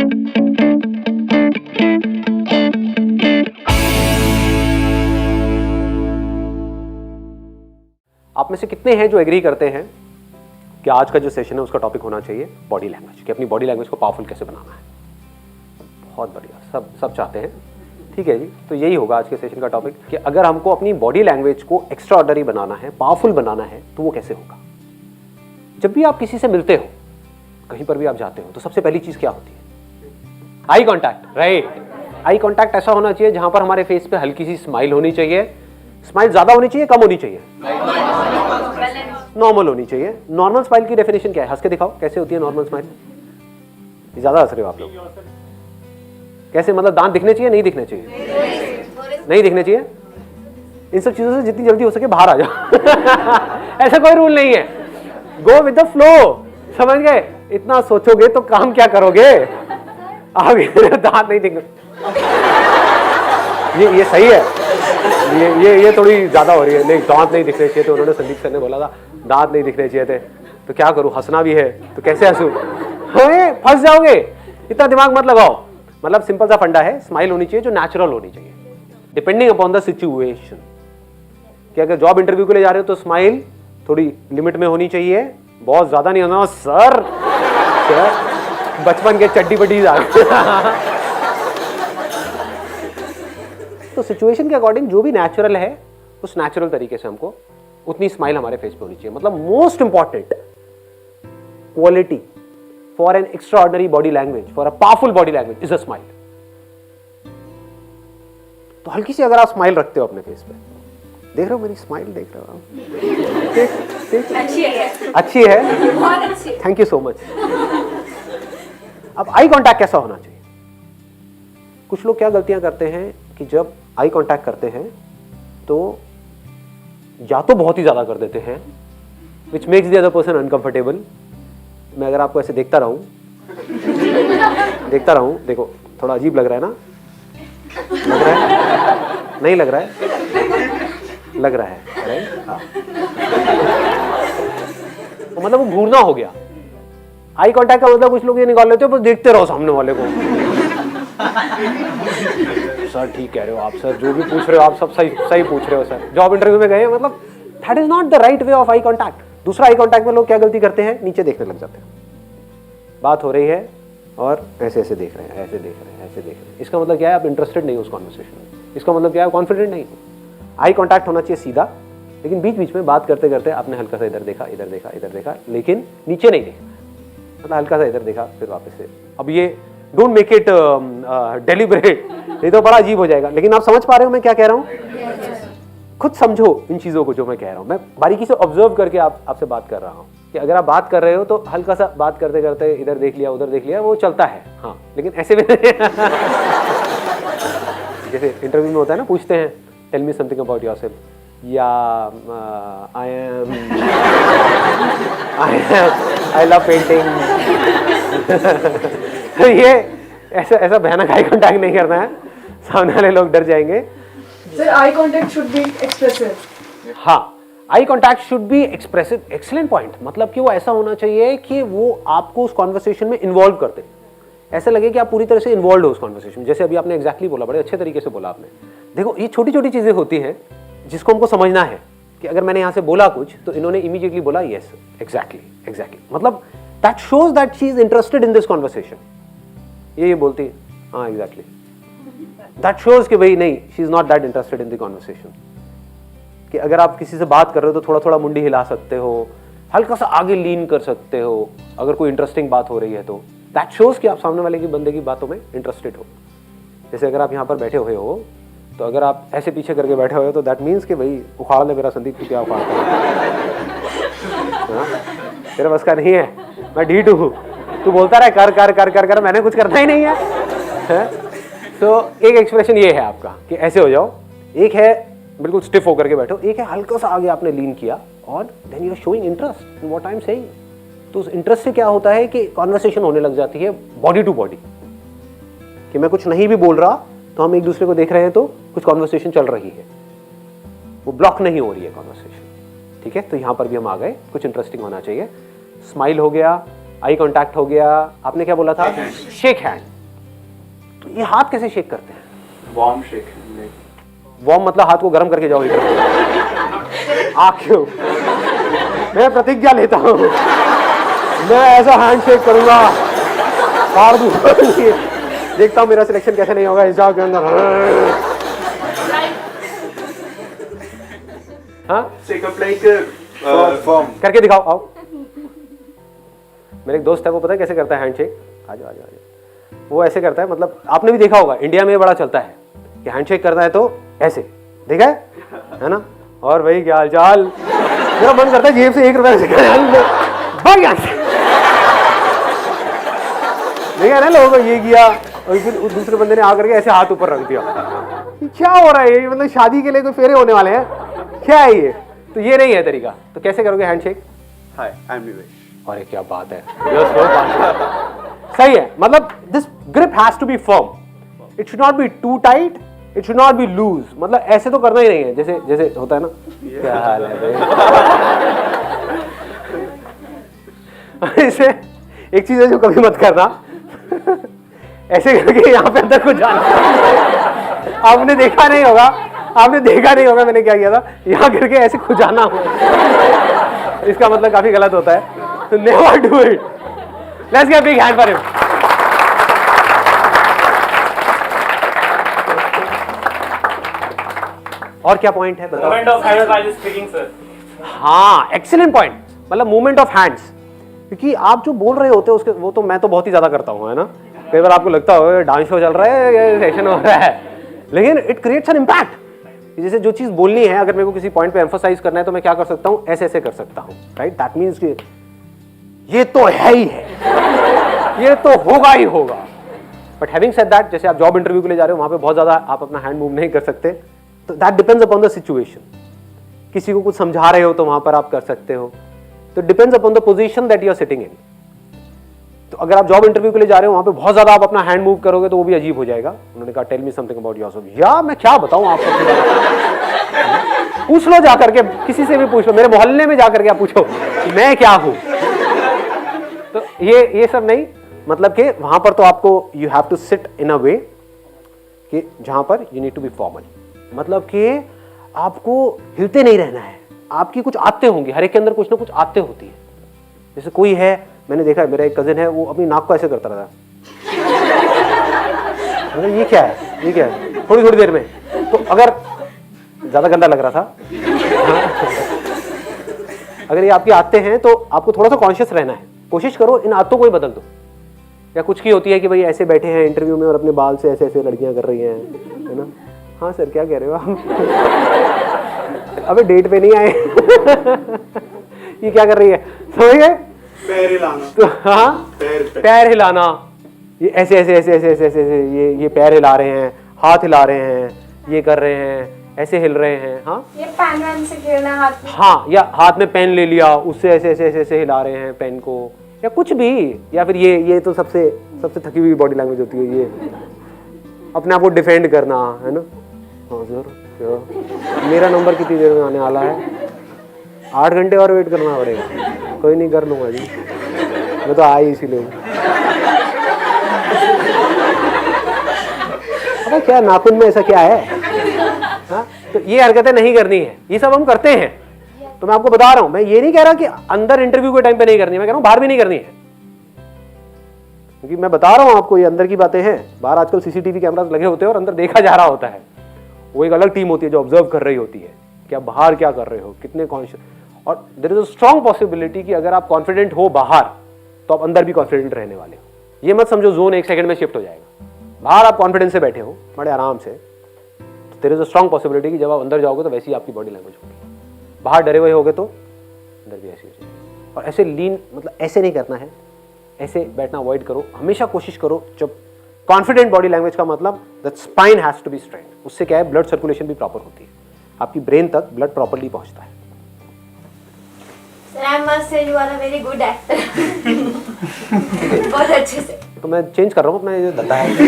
आप में से कितने हैं जो एग्री करते हैं कि आज का जो सेशन है उसका टॉपिक होना चाहिए बॉडी लैंग्वेज, कि अपनी बॉडी लैंग्वेज को पावरफुल कैसे बनाना है। बहुत बढ़िया, सब चाहते हैं। ठीक है जी, तो यही होगा आज के सेशन का टॉपिक कि अगर हमको अपनी बॉडी लैंग्वेज को एक्स्ट्रा ऑर्डिनरी बनाना है, पावरफुल बनाना है, तो वो कैसे होगा। जब भी आप किसी से मिलते हो, कहीं पर भी आप जाते हो, तो सबसे पहली चीज क्या होती है? Eye contact, right. Eye contact ऐसा होना चाहिए जहां पर हमारे फेस पे हल्की सी स्माइल होनी चाहिए। स्माइल ज्यादा होनी चाहिए, कम होनी चाहिए? नॉर्मल होनी चाहिए। नॉर्मल स्माइल की डेफिनेशन क्या है? हंस के दिखाओ, कैसे होती है नॉर्मल स्माइल? ज्यादा हंस रहे हो आप लोग। कैसे, मतलब दांत दिखने चाहिए, नहीं दिखने चाहिए? नहीं दिखने चाहिए। इन सब चीजों से जितनी जल्दी हो सके बाहर आ जाओ। ऐसा कोई रूल नहीं है, गो विद द फ्लो। समझ गए? इतना सोचोगे तो काम क्या करोगे? आगे दांत नहीं दिखने, ये सही है। ये थोड़ी ज्यादा हो रही है। नहीं, दांत नहीं दिखने चाहिए, तो उन्होंने संदीप सर ने बोला था दांत नहीं दिखने चाहिए थे, तो क्या करूं, हंसना भी है तो कैसे हंसूं? फंस जाओगे, इतना दिमाग मत लगाओ। मतलब सिंपल सा फंडा है, स्माइल होनी चाहिए जो नेचुरल होनी चाहिए, डिपेंडिंग अपॉन द सिचुएशन। कि अगर जॉब इंटरव्यू के लिए जा रहे हो तो स्माइल थोड़ी लिमिट में होनी चाहिए, बहुत ज्यादा नहीं होना। सर बचपन के चड्डी बड्डी तो सिचुएशन के अकॉर्डिंग जो भी नेचुरल है उस नेचुरल तरीके से हमको उतनी स्माइल हमारे फेस पे होनी चाहिए। मतलब most important quality for an extra ordinary body language, for a powerful body language is a smile. तो हल्की सी अगर आप स्माइल रखते हो अपने फेस पे, देख रहे हो मेरी स्माइल, देख रहे हो आप? अच्छी है, थैंक यू सो मच। अब आई कांटेक्ट कैसा होना चाहिए? कुछ लोग क्या गलतियां करते हैं कि जब आई कांटेक्ट करते हैं तो या तो बहुत ही ज्यादा कर देते हैं, which makes the other person uncomfortable. मैं अगर आपको ऐसे देखता रहूं, देखो थोड़ा अजीब लग रहा है ना? लग रहा है? नहीं लग रहा है? लग रहा है, राइट? हाँ। तो मतलब वो घूरना हो गया। आई कांटेक्ट का मतलब कुछ लोग ये निकाल लेते हो, बस देखते रहो सामने वाले को। सर ठीक कह रहे हो आप, सर जो भी पूछ रहे हो आप सब सही पूछ रहे हो सर। जॉब इंटरव्यू में गए, मतलब that is not the right way of eye contact. दूसरा आई कांटेक्ट में लोग क्या गलती करते हैं? नीचे देखने लग जाते हैं। बात हो रही है और ऐसे ऐसे देख रहे हैं, ऐसे देख रहे हैं, ऐसे देख रहे हैं। इसका मतलब क्या है? आप इंटरेस्टेड नहीं हो उस कॉन्वर्सेशन में। इसका मतलब क्या है? कॉन्फिडेंट नहीं हो। आई कांटेक्ट होना चाहिए सीधा, लेकिन बीच बीच में बात करते करते आपने हल्का सा इधर देखा, इधर देखा, इधर देखा, लेकिन नीचे नहीं देखा। मतलब हल्का सा इधर देखा फिर वापस से। अब ये डोंट मेक इट डेलिबरेट, नहीं तो बड़ा अजीब हो जाएगा। लेकिन आप समझ पा रहे हो मैं क्या कह रहा हूँ? खुद समझो इन चीजों को जो मैं कह रहा हूँ। मैं बारीकी से ऑब्जर्व करके आपसे बात कर रहा हूँ कि अगर आप बात कर रहे हो तो हल्का सा बात करते करते इधर देख लिया, उधर देख लिया, वो चलता है। हाँ, लेकिन ऐसे भी जैसे इंटरव्यू में होता है ना, पूछते हैं tell me something about yourself, या आई लव पेंटिंग। ये ऐसा भयानक आई कांटेक्ट नहीं करना है, सामने वाले लोग डर जाएंगे। Sir, eye contact should be expressive. हाँ, eye contact should be expressive. Excellent point. मतलब कि वो ऐसा होना चाहिए कि वो आपको उस कॉन्वर्सेशन में इन्वॉल्व करते, ऐसा लगे कि आप पूरी तरह से इन्वॉल्व हो उस कॉन्वर्सेशन में। जैसे अभी आपने एग्जैक्टली बोला, बड़े अच्छे तरीके से बोला आपने। देखो, ये छोटी छोटी चीजें होती हैं जिसको हमको समझना है कि अगर मैंने यहां से बोला कुछ तो इन्होंने इमीडिएटली बोला यस, एग्जैक्टली। मतलब that shows that she is interested in this conversation. ये बोलती है हाँ एग्जैक्टली, दैट शोज कि भाई नहीं, she is not that interested in the conversation. कि अगर आप किसी से बात कर रहे हो तो थोड़ा थोड़ा मुंडी हिला सकते हो, हल्का सा आगे लीन कर सकते हो अगर कोई इंटरेस्टिंग बात हो रही है तो। दैट शोज कि आप सामने वाले की बंदे की बातों में इंटरेस्टेड हो। जैसे अगर आप यहाँ पर बैठे हुए हो तो अगर आप ऐसे पीछे करके बैठे हुए हो तो दैट मीन्स कि भाई उखाड़ ले मेरा संदीप, तू क्या उखाड़ता है? तेरे बस का नहीं है, मैं ढीठ हूँ, तू बोलता रहे कर कर कर कर कर, मैंने कुछ करना ही नहीं है। तो एक एक्सप्रेशन ये है आपका कि ऐसे हो जाओ, एक है बिल्कुल स्टिफ होकर के बैठो, एक है हल्का सा आगे आपने लीन किया और then you are showing interest in what I am saying. तो उस इंटरेस्ट से क्या होता है कि कॉन्वर्सेशन होने लग जाती है बॉडी टू बॉडी, कि मैं कुछ नहीं भी बोल रहा तो हम एक दूसरे को देख रहे हैं तो कुछ कॉन्वर्सेशन चल रही है, वो ब्लॉक नहीं हो रही है कॉन्वर्सेशन। ठीक है, तो यहां पर भी हम आ गए, कुछ इंटरेस्टिंग होना चाहिए। स्माइल हो गया, आई कांटेक्ट हो गया, आपने क्या बोला था? Shake hand. तो ये हाथ कैसे शेक करते हैं? Warm shake. वार्म मतलब हाथ को गर्म करके जाओ हीटर। क्यों? मैं प्रतिज्ञा लेता हूं, मैं ऐसा हैंड शेक करूंगा, फाड़ दूंगा। देखता हूं मेरा सिलेक्शन कैसे नहीं होगा इस जॉब के अंदर। हाँ शेक अप लाइक फॉर्म करके दिखाओ, आओ। मेरे एक दोस्त है, वो पता है कैसे करता है हैंडशेक? आ जाओ आ जाओ आ जाओ। वो ऐसे करता है, मतलब आपने भी देखा होगा, इंडिया में बड़ा चलता है कि हैंडशेक करना है तो ऐसे, देखा है ना? और भाई क्या हाल चाल, मेरा मन करता है जेब से 1 रुपया देखा ना लोगों को ये किया, और फिर उस दूसरे बंदे ने आकर के ऐसे हाथ ऊपर रख दिया। क्या हो रहा है ये? मतलब शादी के लिए कोई फेरे होने वाले हैं क्या है ये? तो ये नहीं है तरीका। तो कैसे करोगे हैंडशेक? हाय आई एम निवेश। अरे क्या बात है, सही है। मतलब this grip has to be firm, it should not be too tight, it should not be loose. मतलब ऐसे तो करना ही नहीं है जैसे जैसे होता है ना। क्या हाल है भाई? ऐसे एक चीज है जो कभी मत करना, ऐसे करके यहाँ पे अंदर कुछ जाना। आपने देखा नहीं होगा, आपने देखा नहीं होगा मैंने क्या किया था, यहाँ करके ऐसे खुजाना हो, इसका मतलब काफी गलत होता है। तो never do it. Let's give a big hand for him. और क्या पॉइंट है बताओ? Movement of hands while speaking, sir. हाँ, एक्सीलेंट पॉइंट। मतलब मूवमेंट ऑफ हैंड्स, क्योंकि आप जो बोल रहे होते हो उसके, वो तो मैं तो बहुत ही ज्यादा करता हूँ, है ना? कई बार आपको लगता हो डांस शो चल रहा है या सेशन हो रहा है, लेकिन इट क्रिएट्स एन इम्पैक्ट। जैसे जो चीज बोलनी है, अगर मेरे को किसी पॉइंट पे एम्फसाइज करना है तो मैं क्या कर सकता हूँ? ऐसे ऐसे कर सकता हूँ, राइट? दैट मीन्स कि ये तो है ही है, ये तो होगा ही होगा। बट हैविंग सेड दैट, जैसे आप जॉब इंटरव्यू के लिए जा रहे हो, वहां पे बहुत ज्यादा आप अपना हैंड मूव नहीं कर सकते, तो that depends upon the situation. किसी को कुछ समझा रहे हो तो वहां पर आप कर सकते हो, तो depends upon the position that you are sitting in. तो अगर आप जॉब इंटरव्यू के लिए जा रहे हो, वहां पे बहुत ज्यादा आप अपना हैंड मूव करोगे तो वो भी अजीब हो जाएगा। उन्होंने कहा tell me something about yourself. या मैं क्या बताऊं आपको? पूछ लो जाकर के, किसी से भी पूछ लो, मेरे मोहल्ले में जाकर के आप पूछो मैं क्या हूं। तो ये सब नहीं, मतलब कि वहां पर तो आपको you have to sit in a way कि जहां पर you need to be formal. मतलब कि आपको हिलते नहीं रहना है, आपकी कुछ आदतें होंगी, हर एक के अंदर कुछ ना कुछ आदतें होती है। जैसे कोई है, मैंने देखा है, मेरा एक कजिन है, वो अपनी नाक को ऐसे करता रहता है। मतलब ये क्या है, ये क्या है? थोड़ी थोड़ी देर में, तो अगर ज्यादा गंदा लग रहा था अगर ये आपकी आदतें हैं तो आपको थोड़ा सा कॉन्शियस रहना है। कोशिश करो इन आदतों को ही बदल दो। या कुछ की होती है कि भाई ऐसे बैठे हैं इंटरव्यू में और अपने बाल से ऐसे ऐसे लड़कियां कर रही हैं, है ना? हाँ सर, क्या कह रहे हो आप? अबे डेट पे नहीं आए। ये क्या कर रही है, समझ गए? पैर हिलाना। तो हाँ, पैर हिलाना, ये ऐसे ऐसे ऐसे ऐसे ऐसे ऐसे ये पैर हिला रहे हैं, हाथ हिला रहे हैं, ये कर रहे हैं, ऐसे हिल रहे हैं। हाँ, ये पेन वैन से खेलना हाथ में। हाँ, या हाथ में पेन ले लिया, उससे ऐसे ऐसे ऐसे ऐसे हिला रहे हैं पेन को, या कुछ भी। या फिर ये तो सबसे थकी हुई बॉडी लैंग्वेज होती है, ये अपने आप को डिफेंड करना, है ना? हाँ सर, क्या मेरा नंबर कितनी देर में आने वाला है? 8 घंटे और वेट करना पड़ेगा। कोई नहीं, कर लूंगा जी, मैं तो आई इसीलिए। अरे क्या नाखून में ऐसा क्या है? हाँ, तो ये हरकतें नहीं करनी है, ये सब हम करते हैं। तो मैं आपको बता रहा हूं, मैं ये नहीं कह रहा कि अंदर इंटरव्यू के टाइम पे नहीं करनी है, मैं कह रहा हूं बाहर भी नहीं करनी है। क्योंकि मैं बता रहा हूं आपको, ये अंदर की बातें हैं। बाहर आजकल सीसीटीवी कैमरास लगे होते हैं और अंदर देखा जा रहा होता है। वो एक अलग टीम होती है जो ऑब्जर्व कर रही होती है कि आप बाहर क्या कर रहे हो, कितने कॉन्शियस। और there is a strong possibility कि अगर आप कॉन्फिडेंट हो बाहर, तो आप अंदर भी कॉन्फिडेंट रहने वाले हो। ये मत समझो जोन 1 सेकंड में शिफ्ट हो जाएगा। बाहर आप कॉन्फिडेंस से बैठे हो बड़े आराम से, तो there is a strong possibility कि जब आप अंदर जाओगे तो वैसी आपकी बॉडी लैंग्वेज होगी। बाहर डरे हुए होगे तो अंदर भी ऐसी हो जाएगी। और ऐसे लीन, मतलब ऐसे नहीं करना है, ऐसे बैठना अवॉइड करो। हमेशा कोशिश करो, जब कॉन्फिडेंट बॉडी लैंग्वेज का मतलब that spine has to be straight. उससे क्या है, ब्लड सर्कुलेशन भी प्रॉपर होती है, आपकी ब्रेन तक ब्लड प्रॉपर्ली पहुंचता है। Sir, I must say you are a very good actor. बहुत अच्छे से। तो मैं चेंज कर रहा हूँ अपना ये धंधा है। सर,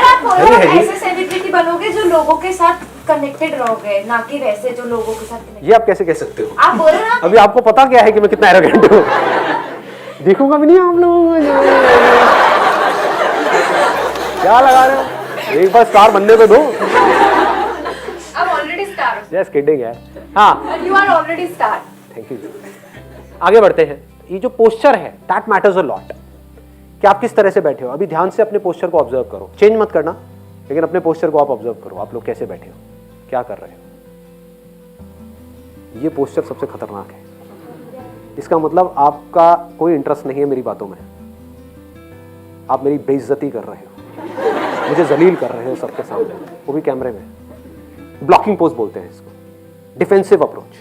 आप बोलो आप ऐसे सेलिब्रिटी बनोगे जो लोगों के साथ कनेक्टेड रहोगे, ना कि वैसे जो लोगों के साथ connected। ये आप कैसे कह सकते हो? आप बोलो ना। अभी आपको पता क्या है कि मैं कितना एरोगेंट हूँ? देखूंगा भी नहीं आप लोगों को। क्या लगा रहे हो, एक बार स्टार बनने पे दो। I'm already star. Just kidding है। हाँ, You are already star. Thank you. आगे बढ़ते हैं। ये जो पोस्चर है दैट मैटर्स अ लॉट, कि आप किस तरह से बैठे हो। अभी ध्यान से अपने पोस्चर को ऑब्जर्व करो, चेंज मत करना, लेकिन अपने पोस्चर को आप ऑब्जर्व करो। आप लोग कैसे बैठे हो, क्या कर रहे हो। ये पोस्चर सबसे खतरनाक है। इसका मतलब आपका कोई इंटरेस्ट नहीं है मेरी बातों में, आप मेरी बेइज्जती कर रहे हो, मुझे जलील कर रहे हो सबके सामने, वो भी कैमरे में। ब्लॉकिंग पोज बोलते हैं इसको, defensive approach.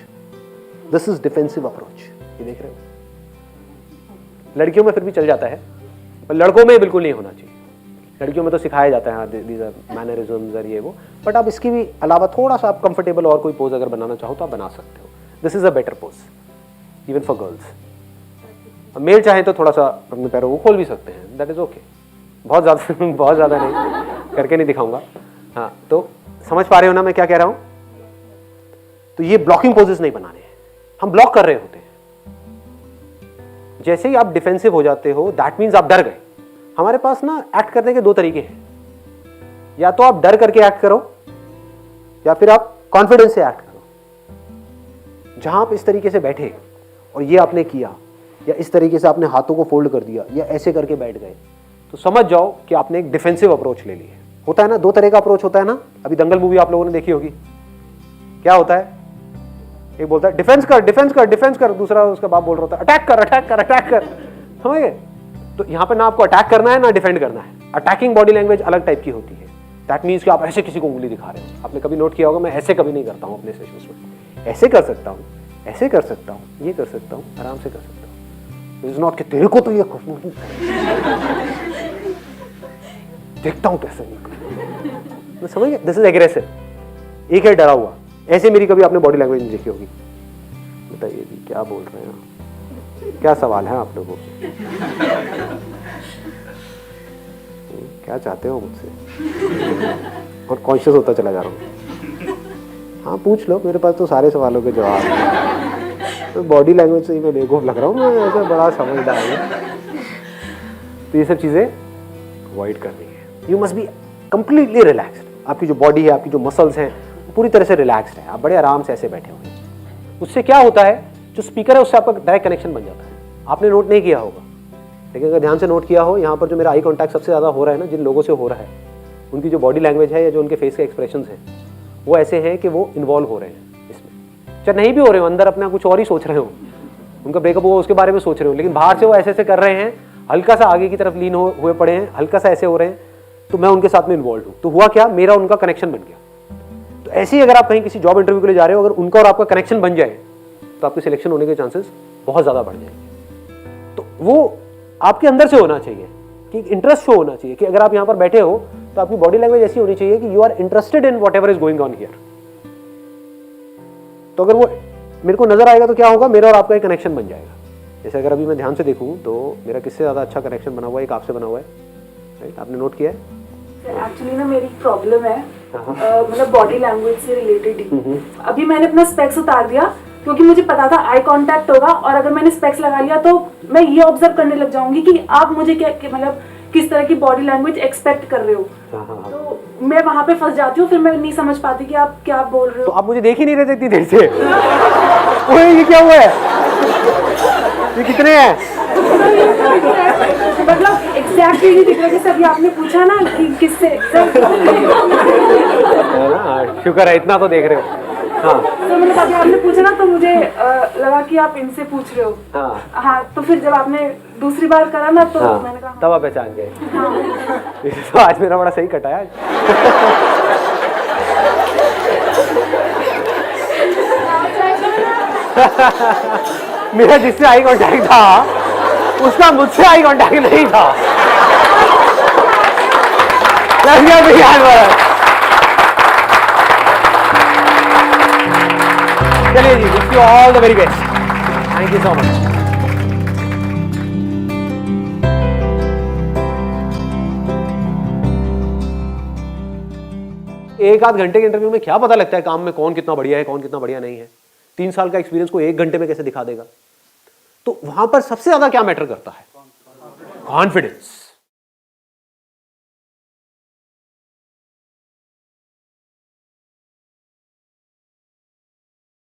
This is defensive approach. ये देख रहे हो, लड़कियों में फिर भी चल जाता है, पर लड़कों में बिल्कुल नहीं होना चाहिए। लड़कियों में तो सिखाया जाता है दीज आर मैनरिज्म्स और ये वो, बट आप इसकी भी अलावा थोड़ा सा आप कंफर्टेबल और कोई पोज अगर बनाना चाहो तो आप बना सकते हो। This is a better pose even for girls. Male चाहे तो थोड़ा सा अपने पैरों को खोल भी सकते हैं, दैट इज ओके। बहुत ज़्यादा नहीं, करके नहीं दिखाऊंगा। हाँ, तो समझ पा रहे हो ना मैं क्या कह रहा हूँ। तो ये ब्लॉकिंग पोजेस नहीं बनाने हैं, हम ब्लॉक कर रहे होते हैं। जैसे ही आप डिफेंसिव हो जाते हो दैट मीन्स आप डर गए। हमारे पास ना एक्ट करने के दो तरीके हैं, या तो आप डर करके एक्ट करो या फिर आप कॉन्फिडेंस से एक्ट करो। जहां आप इस तरीके से बैठे और ये आपने किया, या इस तरीके से आपने हाथों को फोल्ड कर दिया, या ऐसे करके बैठ गए, तो समझ जाओ कि आपने एक डिफेंसिव अप्रोच ले ली है। होता है ना, दो तरह का अप्रोच होता है ना। अभी दंगल मूवी आप लोगों ने देखी होगी, क्या होता है, एक बोलता है डिफेंस कर डिफेंस कर डिफेंस कर, दूसरा उसका बाप बोल रहा होता है अटैक कर अटैक कर अटैक कर। समझ गए। तो यहाँ पे ना आपको अटैक करना है ना डिफेंड करना है। अटैकिंग बॉडी लैंग्वेज अलग टाइप की होती है। दैट मीन्स कि आप ऐसे किसी को उंगली दिखा रहे हो। आपने कभी नोट किया होगा, मैं ऐसे कभी नहीं करता हूँ अपने सेशंस में। ऐसे कर सकता हूँ, ऐसे कर सकता हूँ, ये कर सकता हूँ, आराम से कर सकता हूँ। इट्स नॉट कि तेरे को तो ये देखता हूँ कैसे मैं, समझ गए। This is aggressive. एक है डरा हुआ, ऐसे मेरी कभी आपने बॉडी लैंग्वेज नहीं देखी होगी। बताइए जी क्या बोल रहे हैं, क्या सवाल है आप लोगों को, क्या चाहते हो मुझसे, और कॉन्शियस होता चला जा रहा हूँ। हाँ पूछ लो, मेरे पास तो सारे सवालों के जवाब हैं। तो बॉडी लैंग्वेज से ही मैं बेवकूफ़ लग रहा हूँ, मैं ऐसा बड़ा समझदार हूँ। तो ये सब चीज़ें अवॉइड करनी है। You must be completely relaxed. आपकी जो बॉडी है, आपकी जो मसल्स हैं, पूरी तरह से रिलैक्स्ड है। आप बड़े आराम से ऐसे बैठे हुए हैं। उससे क्या होता है, जो स्पीकर है उससे आपका डायरेक्ट कनेक्शन बन जाता है। आपने नोट नहीं किया होगा, लेकिन अगर ध्यान से नोट किया हो, यहाँ पर जो मेरा आई कॉन्टैक्ट सबसे ज़्यादा हो रहा है ना, जिन लोगों से हो रहा है, उनकी जो बॉडी लैंग्वेज है या जो उनके फेस के एक्सप्रेशंस हैं, वो ऐसे हैं कि वो इन्वॉल्व हो रहे हैं इसमें। चाहे नहीं भी हो रहे हो, अंदर अपना कुछ और ही सोच रहे हो, उनका ब्रेकअप हुआ उसके बारे में सोच रहे हो, लेकिन बाहर से वो ऐसे ऐसे कर रहे हैं, हल्का सा आगे की तरफ लीन हुए पड़े हैं, हल्का सा ऐसे हो रहे हैं, तो मैं उनके साथ में इन्वॉल्व हूँ। तो हुआ क्या, मेरा उनका कनेक्शन बन गया। तो ऐसे ही अगर आप कहीं किसी जॉब इंटरव्यू के लिए जा रहे हो, अगर उनका और आपका कनेक्शन बन जाए तो आपके सिलेक्शन होने के चांसेस बहुत ज़्यादा बढ़ जाएंगे। तो वो आपके अंदर से होना चाहिए कि इंटरेस्ट शो होना चाहिए कि अगर आप यहाँ पर बैठे हो तो आपकी बॉडी लैंग्वेज ऐसी होनी चाहिए कि you are interested in whatever is going on here. तो अगर वो मेरे को नजर आएगा तो क्या होगा, मेरा और आपका एक कनेक्शन बन जाएगा। जैसे अगर अभी मैं ध्यान से देखूँ तो मेरा किससे ज़्यादा अच्छा कनेक्शन बना हुआ है, एक आपसे बना हुआ है, राइट? आपने नोट किया है? एक्चुअली ना मेरी प्रॉब्लम है, मतलब बॉडी लैंग्वेज से रिलेटेड ही। अभी मैंने अपना स्पेक्स उतार दिया क्योंकि मुझे पता था आई कांटेक्ट होगा, और अगर मैंने स्पेक्स लगा लिया तो मैं ये ऑब्जर्व करने लग जाऊंगी कि आप मुझे क्या मतलब किस तरह की बॉडी लैंग्वेज एक्सपेक्ट कर रहे हो। तो मैं वहां पे फंस जाती हूँ, फिर मैं नहीं समझ पाती कि आप क्या बोल रहे हो। तो आप मुझे देख ही नहीं रहे थे इतनी देर से। ओए ये क्या हुआ है, ये कितने हैं? मतलब एग्जैक्टली नहीं दिख रहा, जैसे अभी आपने पूछा ना कि किससे शुक्र है इतना तो देख रहे हो। हाँ तो मतलब अभी आपने पूछा ना तो मुझे लगा कि आप इनसे पूछ रहे हो। हाँ तो फिर जब आपने दूसरी बार करा ना तो मैंने कहा तब आप पहचान गए। तो आज मेरा बड़ा सही कटा है। मेरा जिससे आई कांटेक्ट था उसका मुझसे आई कांटेक्ट नहीं था। चलिए जी, wish you all the very best. Thank you so much. एक आध घंटे के इंटरव्यू में क्या पता लगता है काम में कौन कितना बढ़िया है, कौन कितना बढ़िया नहीं है। 3 साल का एक्सपीरियंस को 1 घंटे में कैसे दिखा देगा। तो वहां पर सबसे ज्यादा क्या मैटर करता है, कॉन्फिडेंस।